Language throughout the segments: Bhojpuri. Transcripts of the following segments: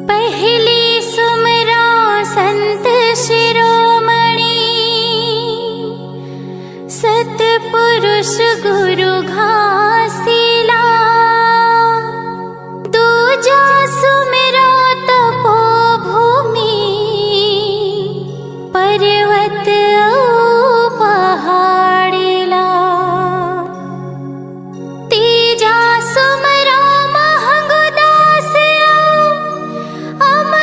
पहली सुमरा संत शिरोमणि, सतपुरुष गुरु घासीला। दूजा सुमरा तपोभूमि, पर्वत पहाड़ीला। तीजा सुमरा महंगदास अमर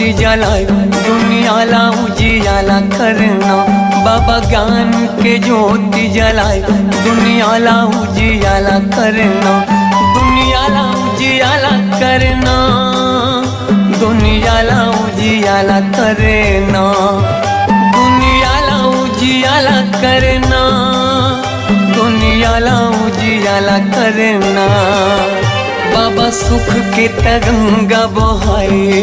ज्योति जलाए दुनियाला उजियाला करना। बाबा ज्ञान के ज्योति जलाए दुनियाला उजियाला करना। दुनियाला उजियाला करना, दुनियाला उजियाला करना, दुनियाला उजियाला करना, दुनियाला उजियाला करना। बाबा सुख के तरंगा बहाए,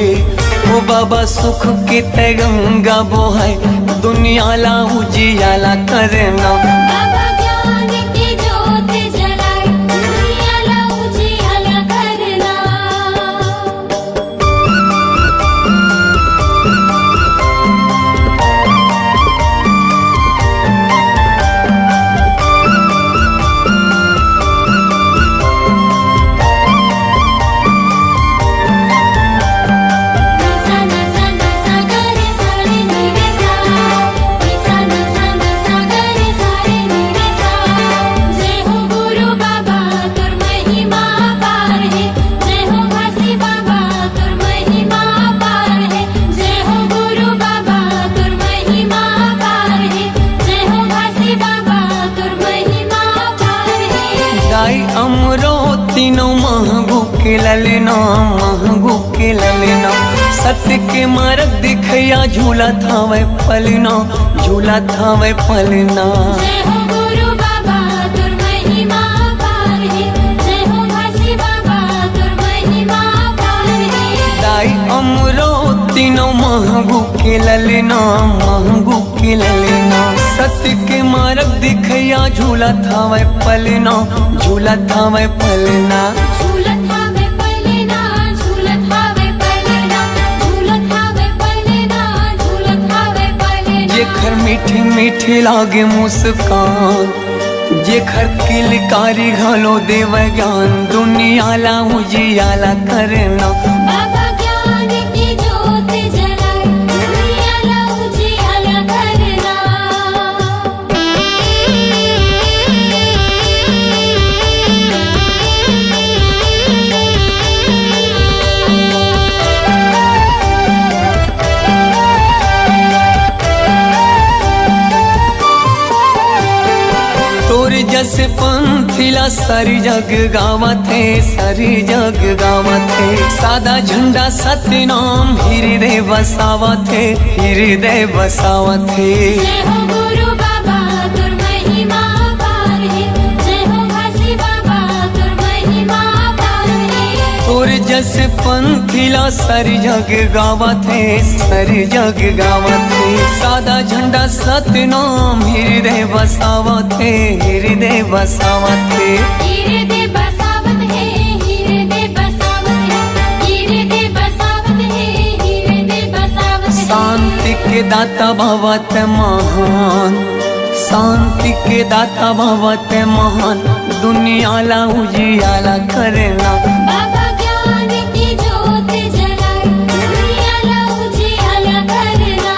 ओ बाबा सुख के तरंगा बहाए दुनियाला उजियाला करना। बाबा ज्ञान की ज्योति जलाए दुनियाला उजियाला करना। तीनों महंगू के ललना, महंगू के ललना। सत्य के मार्ग दिखया झूला थावे पलना, झूला थावे पलना। जय हो गुरु बाबा तुर महिमा पार है, जय हो घासी बाबा तुर महिमा पार है। दाई अमरो तीनों महंगू के ललना, महंगू के ललना। सत्य के मार्ग दिखया झूला थावे पलना, झूला थावे पलना। झूलत हावे पलना, झूलत हावे पलना, झूलत हावे पलना, झूलत हावे पलना। जेखर मीठी मीठी लागे मुस्कान, जेखर किलकारी घलो देव ज्ञान दुनियाला उजियाला करना। बाबा ज्ञान की ज्योति जलाए दुनियाला उजियाला करना। तोर जस पंथिला सारी जग गावत है, सारी जग गावत है। सादा झंडा सत्य नाम हृदय बसावत है, हृदय बसावत है। जय हो गुरु बाबा तुर महिमा पार है, जय हो घासी बाबा तुर महिमा पार है। तोर जस पंथिला सारी जग गावत है, सारी जग गावत है। सादा झंडा सत्य नाम हृदय बसावत है, हृदय बसावत है। हृदय बसावत है, हृदय बसावत है, हृदय बसावत है, हृदय बसावत है। शांति के दाता भवत महान, शांति के दाता भवत महान दुनियाला उजियाला करना। बाबा ज्ञान की ज्योति जलाए दुनियाला उजियाला करना।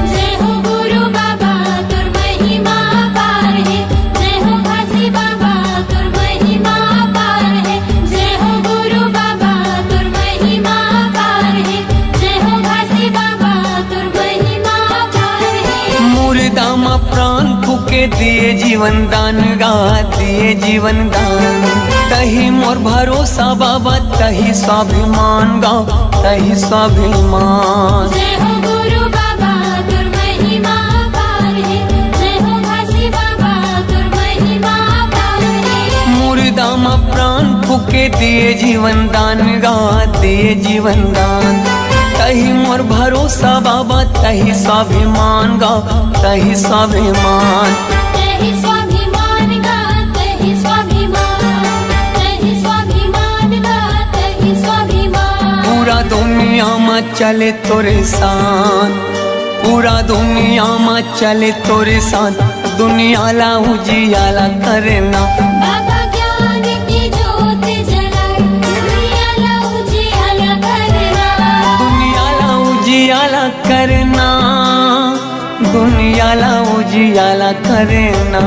जय हो गुरु बाबा तुर महिमा पार है, जय हो घासी बाबा तुर महिमा पार है। जय हो गुरु बाबा तुर महिमा पार है, जय हो घासी बाबा तुर महिमा पार है। मुर्दा मा प्राण फूके दिए जीवन दान गा, दिए जीवन दान। तही मोर भरोसा बाबा, तही स्वाभिमान गा, तही स्वाभिमान। जय हो गुरु बाबा तुर महिमा पार है, जय हो घासी बाबा तुर महिमा पार है। मुर्दा मा प्राण फूके दिए जीवन दान गा, दिए जीवन दान। तही मोर भरोसा बाबा, तही स्वाभिमान गा, तही स्वाभिमान। तहि स्वाभिमान गा, तहि स्वाभिमान, तहि स्वाभिमान गा, तहि स्वाभिमान। पूरा दुनिया में चले तोरे साथ, पूरा दुनिया में चले तोरे साथ दुनियाला उजियाला करना। बाबा ज्ञान की ज्योत जलाए दुनियाला उजियाला करना। दुनियाला उजियाला करना, दुनियाला उजियाला करना,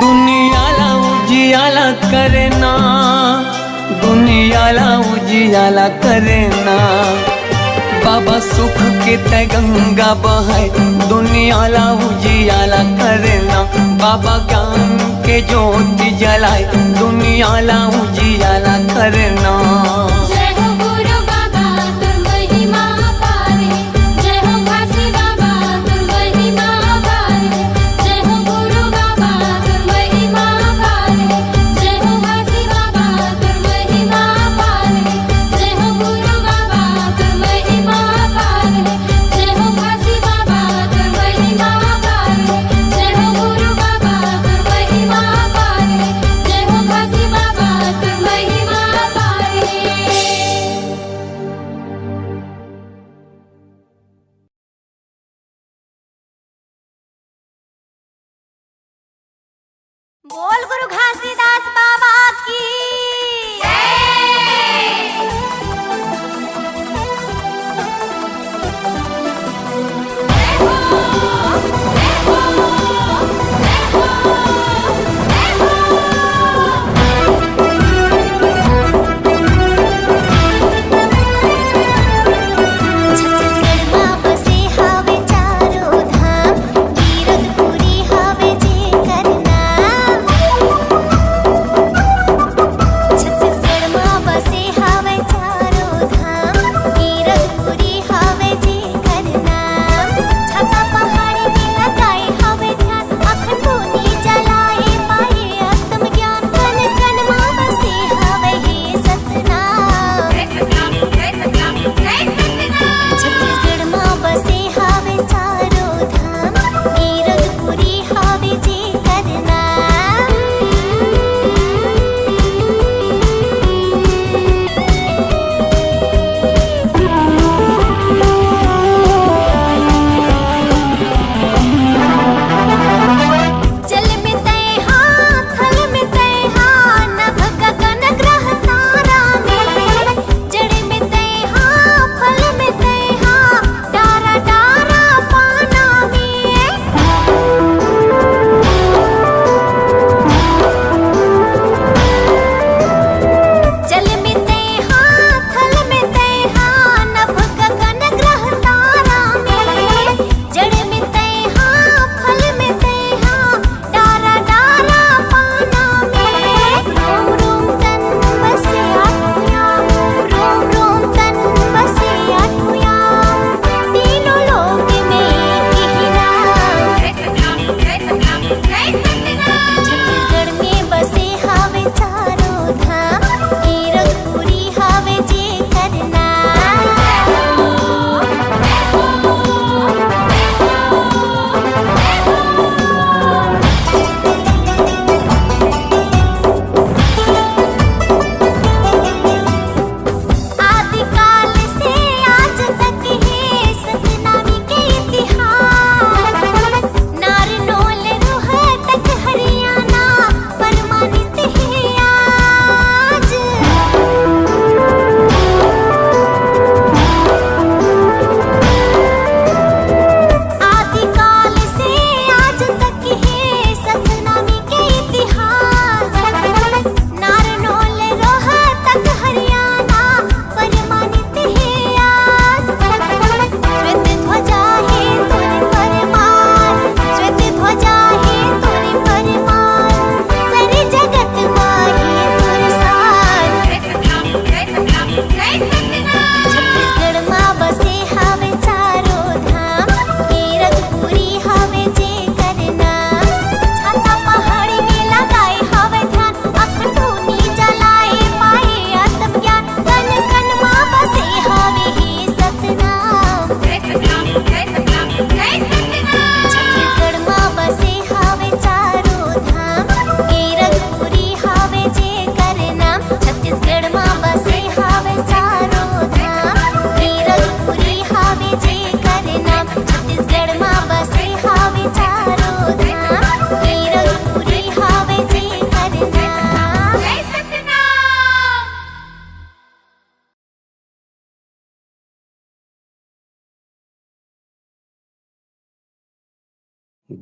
दुनियाला उजियाला करना, दुनियाला उजियाला करना। बाबा सुख के तय गंगा बहाए दुनियाला उजियाला करना। बाबा ज्ञान के ज्योति जलाए दुनियाला उजियाला करना। जय हो गुरु बाबा तुर महिमा अपार है। जय हो घासी बाबा तुर महिमा अपार है। जय हो गुरु बाबा तुर महिमा अपार है। जय हो घासी बाबा तुर महिमा अपार है। जय हो गुरु बाबा तुर महिमा अपार है। जय हो घासी बाबा तुर महिमा अपार है। जय हो गुरु बाबा तुर महिमा अपार है। जय हो घासी बाबा तुर महिमा अपार है। बोल गुरु घासीदास बाबा की छत्तीसगढ़ माँ बसे हावे चारों धाम गिरधपुरी हावे जे करना। छत्तीसगढ़ माँ बसे हावे चारों धाम गिरधपुरी हावे जे करना। छाता पहाड़ी में लगाए हावे ध्यान अखंड धुनी जलाए पाए आत्मज्ञान। कन कन माँ बसे हावे हे सतनाम। छत्तीसगढ़ माँ बसे हावे चारों धाम गिरधपुरी हावे जे करना। जल में तय हाँ थल में तय हाँ नभ गगन ग्रह तारा में। जड़ में तय हाँ फल में तय हाँ डारा डारा पाना में।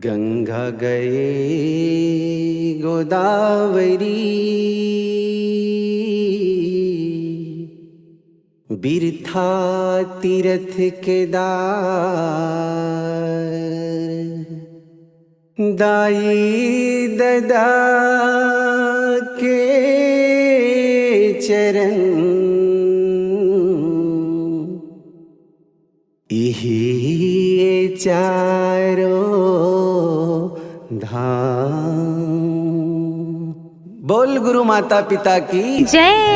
गंगा गए गोदावरी बिरथा तीरथ केदार दाई ददा के चरण यही चारों धाम। बोल गुरु माता पिता की जय।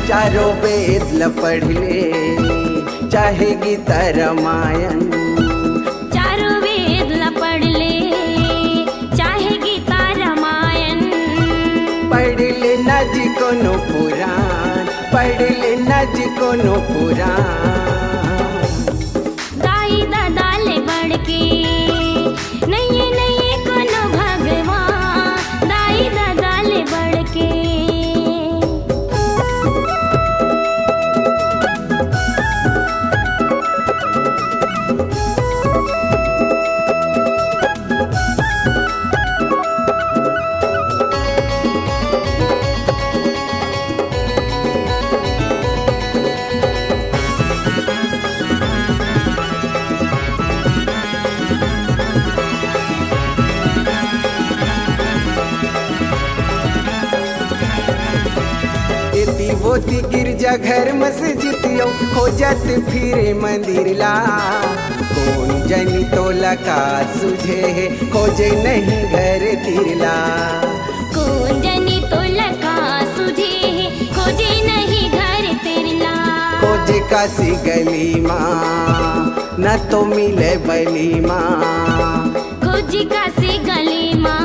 चारों वेद ल पढ़ ले चाहे गीता रामायण, चारों वेद ला पढ़ ले चाहे गीता रामायण, पढ़ ले ना जी कोनो पुराण, पढ़ ले ना जी कोनो पुराण। दाई दादा ले बढ़ के नहीं नहीं कोनो भगवान, दाई दादा ले बढ़ के। होती गिरजा घर मस्जिदियों खोजत फिरे मंदिर ला, कौन जनी तोला का सुझे है खोजे नहीं घर तिरला। कौन जनी तोला का सुझे है खोजे नहीं घर तिरला। खोजे काशी गली माँ न तो मिले बली माँ, खोजे काशी गली माँ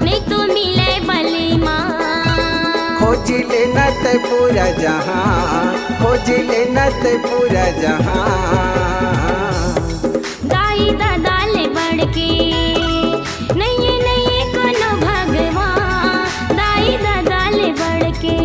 नहीं तो मिले बली माँ। खोज लेना ते पूरा जहां, खोज लेना ते पूरा जहां। दाई दादा ले बढ़ के नहीं नहीं कोनो भगवान, दाई दादा ले बढ़ के।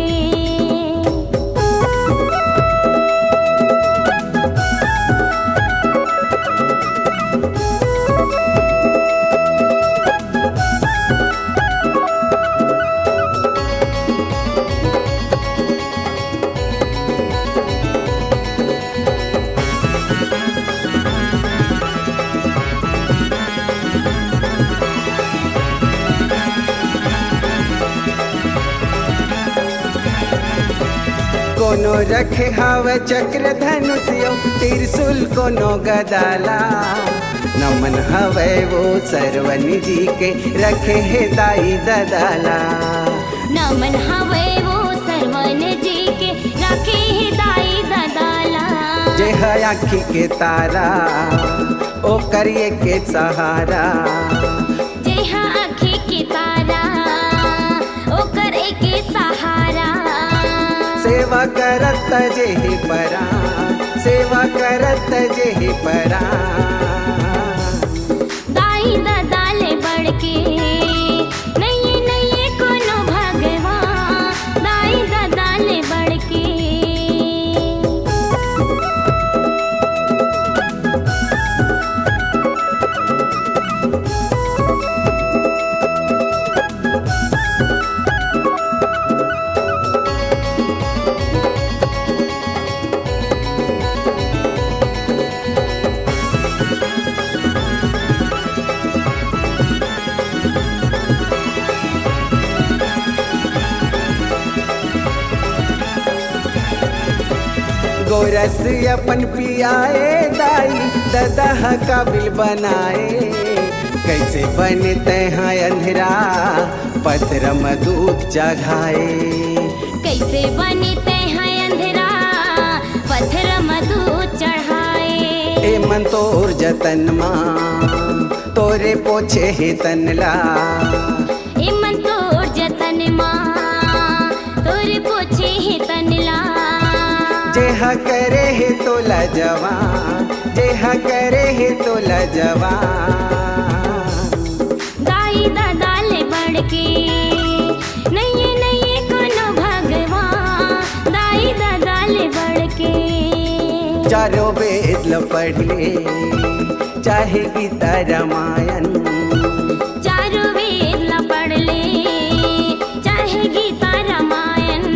कोनो रखे हावे चक्र धनुष्यो त्रिशूल कोनो गदाला, नमन हवे वो सरवन जी के रखे है दाई ददाला। नमन हवे वो सरवन जी के रखे है दाई ददाला। जे है आँखी के तारा ओ करिए के सहारा, जे है आँखी के तारा ओ करे के सहारा। सेवा करत जेहि परा, सेवा करत जेहि परा। दाई दादा ले बढ़ के नहीं नहीं कोनो भगवान, दाई दादा ले बढ़ के। गोरस अपन पियाए दाई ददा काबिल बनाए, कैसे बनते हैं अंधेरा पत्र में दूध चढ़ाए। कैसे बनते हैं अंधेरा पत्थर मधु चढ़ाए। ए मन तोर जतन माँ तोरे पोछे है तनला, ए मन तोर जतन माँ तोरे पोछे सुनला। जेहा करे है तो लजवान, जेहा करे है तो लजवान। दाई दादा ले बढ़ के नहीं नहीं कोनो भगवान, दाई दादा ले बढ़ के। चारों वेद ल पढ़ ले चाहे गीता रामायण, चारों वेद ला पढ़ ले चाहे गीता रामायण।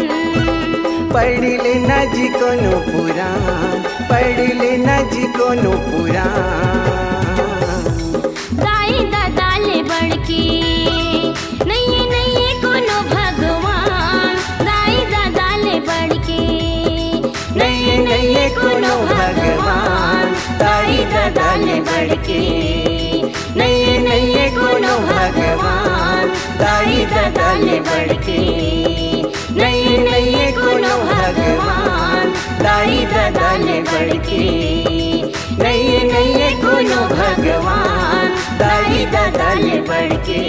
पढ़ ले ना जी कोनो पुराण, पढ़ ले ना जी कोनो पुराण। दाई दादा ले बढ़ के नहीं नहीं कोनो भगवान, दाई दादा ले बढ़ के नहीं नहीं कोनो भगवान, दाई दादा ले बढ़ के। नहीं नहीं कोनो भगवान, दाई दादा ले बढ़ के। नहीं नहीं कोनो भगवान, दाई दादा ले बढ़ के। नहीं नहीं कोनो भगवान, दाई दादा ले बढ़ के।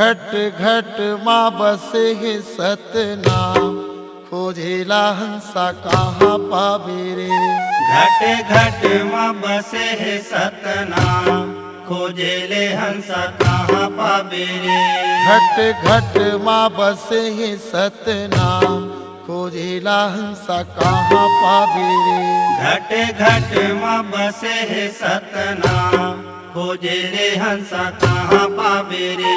घट घट माँ बसे है सतनाम, खोजेला हंसा कहाँ पावे रे। घट घट माँ बसे है सतनाम, खोजेले हंसा कहाँ पावे रे। घट घट माँ बसे है सतनाम, खोजेला हंसा कहाँ पावे रे। घट घट माँ बसे है सतनाम, खोजेले हंसा कहाँ पावे रे।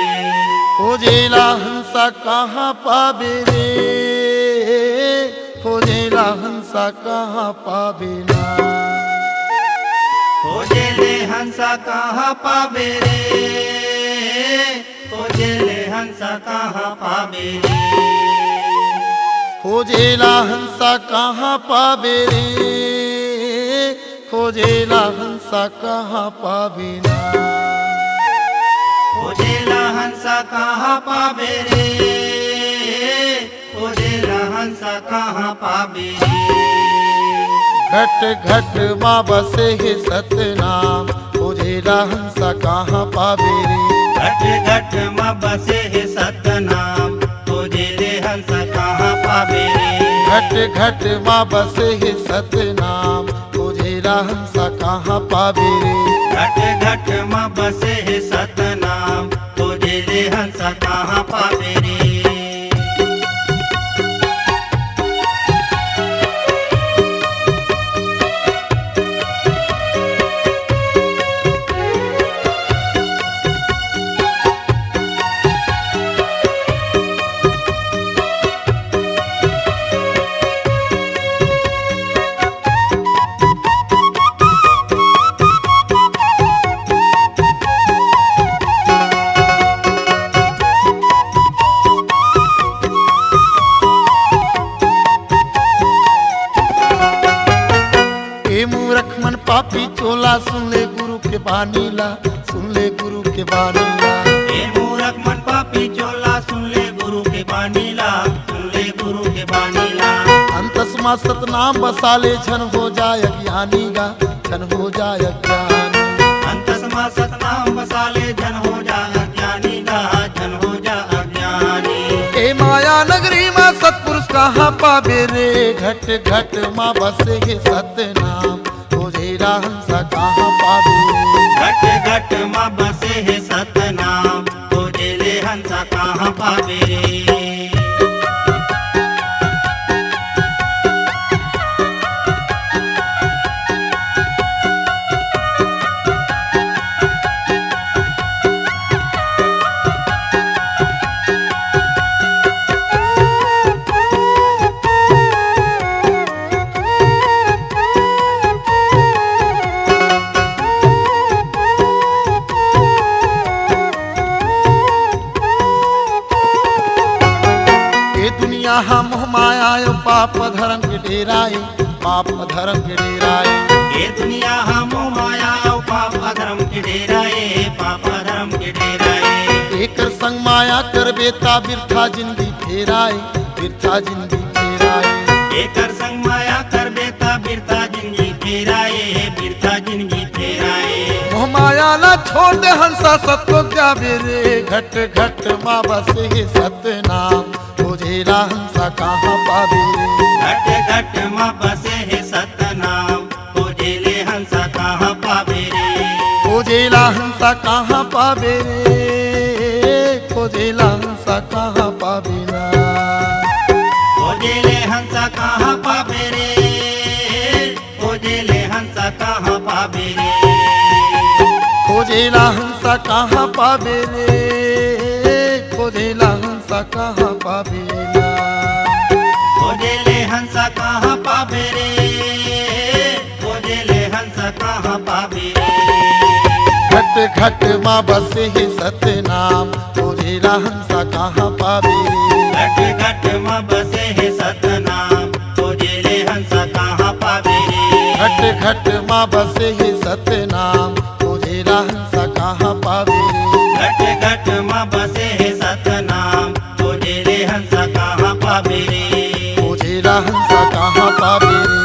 खोजेला हंसा कहाँ पावे रे, खोजेला हंसा कहाँ पावे ना। खोजेले हंसा कहाँ पावे रे, खोजेले हंसा कहाँ पावे रे। खोजेला हंसा कहाँ पावे रे, खोजेला हंसा कहाँ पावे ना। खोजेला हंसा कहाँ पावे रे, खोजेला हंसा कहाँ पावे रे। घट घट माँ बसे है सतनाम, खोजेला हंसा कहाँ पावे रे। घट घट माँ बसे है सतनाम, खोजेले हंसा कहाँ पावे रे। घट घट माँ बसे है सतनाम, खोजेला हंसा कहाँ पावे रे। घट घट माँ बसे है सतनाम, खोजेले हंसा कहाँ पावे रे। मन पापी चोला, सुन ले गुरु के बानीला, सुन ले गुरु के बानीला। ए मूरख मन पापी चोला, सुन ले गुरु के बानीला, सुन ले गुरु के बानीला। अंतस्मा सतनाम बसाले, छन हो जाय अज्ञानी गा, छन हो जाय अज्ञानी। अंतस्मा सतनाम बसाले, छन हो जाय अज्ञानी गा, छन हो जाय अज्ञानी। ए माया नगरी में सतपुरुष कहाँ पावे रे। घट घट माँ बसे है सतनाम, खोजेला हंसा कहाँ पावे रे। घट घट माँ बसे है सतनाम, खोजेले हंसा कहाँ पावे रे। यहाँ मोह माया यो पाप धर्म के डेराए, पाप धर्म के डेराए। ये दुनिया हम माया और पाप धर्म के डेराए, पाप धर्म के डेराए। एक संग माया कर बेता, बिरथा जिंदगी फेराए, बिरथा जिंदगी फेराए। एक संग माया कर बेता, बिरथा जिंदगी फेराए, बिरथा जिंदगी फेराए। मोह माया ना छोड़ दे हंसा सत्य जावे रे। घट घट माँ बसे है सतनाम, खोजेला हंसा कहाँ पावे रे। घट घट माँ बसे है सतनाम, खोजेले हंसा कहाँ पावे रे। खोजेला हंसा कहाँ पावे रे, खोजेला हंसा कहाँ पावे ना। खोजेले हंसा कहाँ पावे रे, खोजेले हंसा कहाँ पावे रे। खोजेला हंसा कहाँ पावे रे, खोजेला हंसा कहाँ पावे ना। खोजेले हंसा कहाँ पावे रे, खोजेले हंसा कहाँ पावे रे। घट घट माँ बसे है सतनाम, खोजेला हंसा कहाँ पावे रे। घट घट माँ बसे है सतनाम, खोजेले हंसा कहाँ पावे रे। घट घट माँ बसे है सतनाम, खोजेला हंसा कहाँ पावे रे। घट घट माँ बसे है सतनाम, खोजेले हंसा कहाँ पावे रे। खोजेला हंसा कहाँ पावे रे।